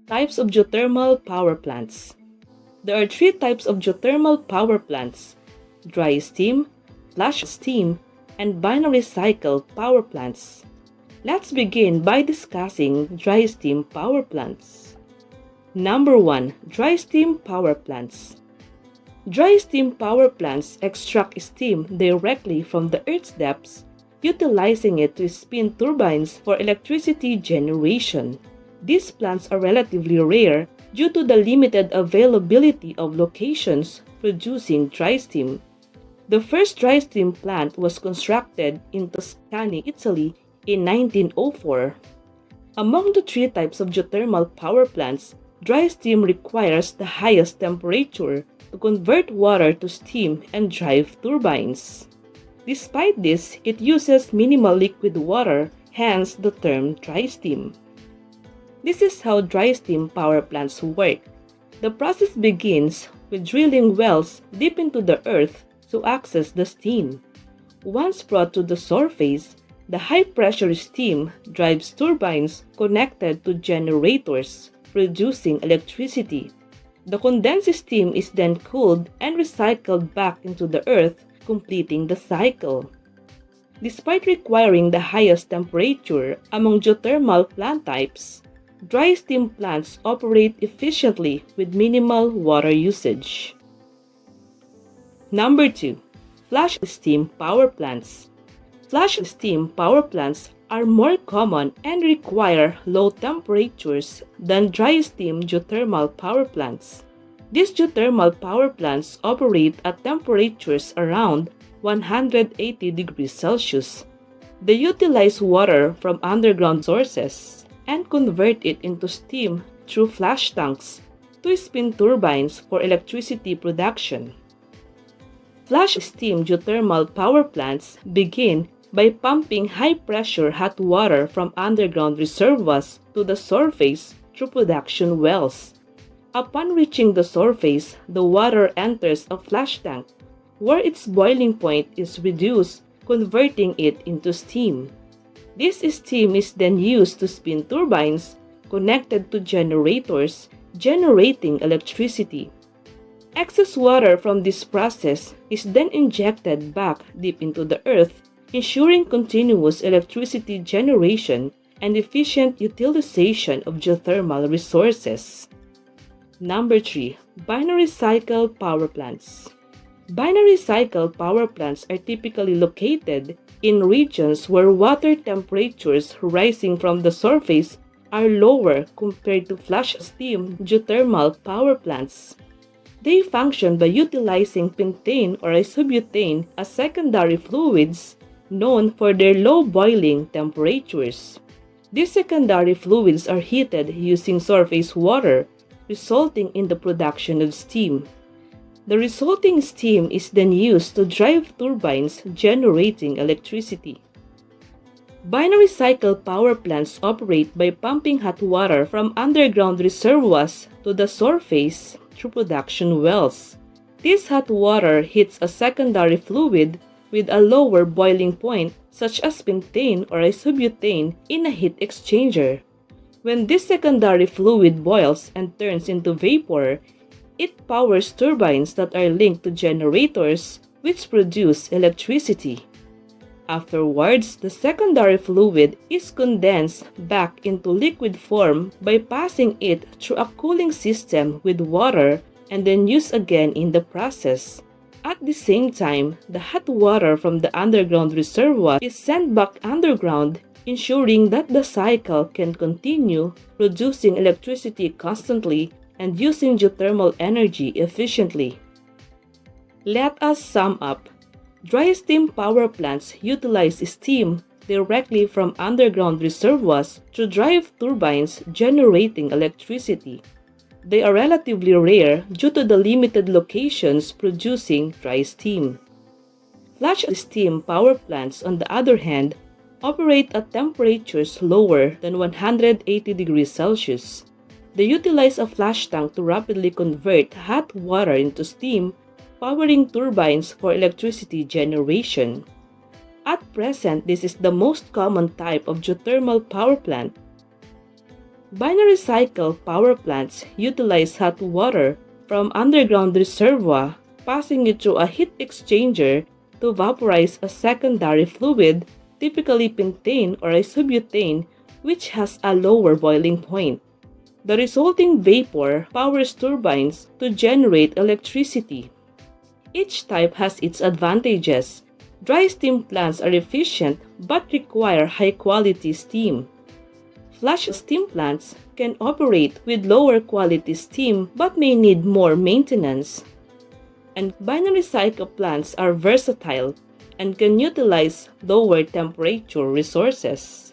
Types of geothermal power plants. There are three types of geothermal power plants: dry steam, flash steam, and binary cycle power plants. Let's begin by discussing dry steam power plants. Number 1. Dry steam power plants. Dry steam power plants extract steam directly from the Earth's depths, utilizing it to spin turbines for electricity generation. These plants are relatively rare due to the limited availability of locations producing dry steam. The first dry steam plant was constructed in Tuscany, Italy in 1904. Among the three types of geothermal power plants, dry steam requires the highest temperature to convert water to steam and drive turbines. Despite this, it uses minimal liquid water, hence the term dry steam. This is how dry steam power plants work. The process begins with drilling wells deep into the earth to access the steam. Once brought to the surface, the high-pressure steam drives turbines connected to generators, producing electricity. The condensed steam is then cooled and recycled back into the earth, completing the cycle. Despite requiring the highest temperature among geothermal plant types, dry steam plants operate efficiently with minimal water usage. Number 2. Flash steam power plants. Flash steam power plants are more common and require low temperatures than dry steam geothermal power plants. These geothermal power plants operate at temperatures around 180 degrees Celsius. They utilize water from underground sources and convert it into steam through flash tanks to spin turbines for electricity production. Flash steam geothermal power plants begin by pumping high-pressure hot water from underground reservoirs to the surface through production wells. Upon reaching the surface, the water enters a flash tank, where its boiling point is reduced, converting it into steam. This steam is then used to spin turbines connected to generators, generating electricity. Excess water from this process is then injected back deep into the earth, ensuring continuous electricity generation and efficient utilization of geothermal resources. Number 3. Binary cycle power plants. Binary cycle power plants are typically located in regions where water temperatures rising from the surface are lower compared to flash steam geothermal power plants. They function by utilizing pentane or isobutane as secondary fluids known for their low boiling temperatures. These secondary fluids are heated using surface water, resulting in the production of steam. The resulting steam is then used to drive turbines generating electricity. Binary cycle power plants operate by pumping hot water from underground reservoirs to the surface through production wells. This hot water hits a secondary fluid with a lower boiling point, such as pentane or isobutane, in a heat exchanger. When this secondary fluid boils and turns into vapor, it powers turbines that are linked to generators which produce electricity. Afterwards, the secondary fluid is condensed back into liquid form by passing it through a cooling system with water and then used again in the process. At the same time, the hot water from the underground reservoir is sent back underground, ensuring that the cycle can continue producing electricity constantly and using geothermal energy efficiently. Let us sum up. Dry steam power plants utilize steam directly from underground reservoirs to drive turbines generating electricity. They are relatively rare due to the limited locations producing dry steam. Flash steam power plants, on the other hand, operate at temperatures lower than 180 degrees Celsius. They utilize a flash tank to rapidly convert hot water into steam, powering turbines for electricity generation. At present, this is the most common type of geothermal power plant. Binary cycle power plants utilize hot water from underground reservoir, passing it through a heat exchanger to vaporize a secondary fluid, typically pentane or isobutane, which has a lower boiling point. The resulting vapor powers turbines to generate electricity. Each type has its advantages. Dry steam plants are efficient but require high-quality steam. Flash steam plants can operate with lower quality steam but may need more maintenance. And binary cycle plants are versatile and can utilize lower temperature resources.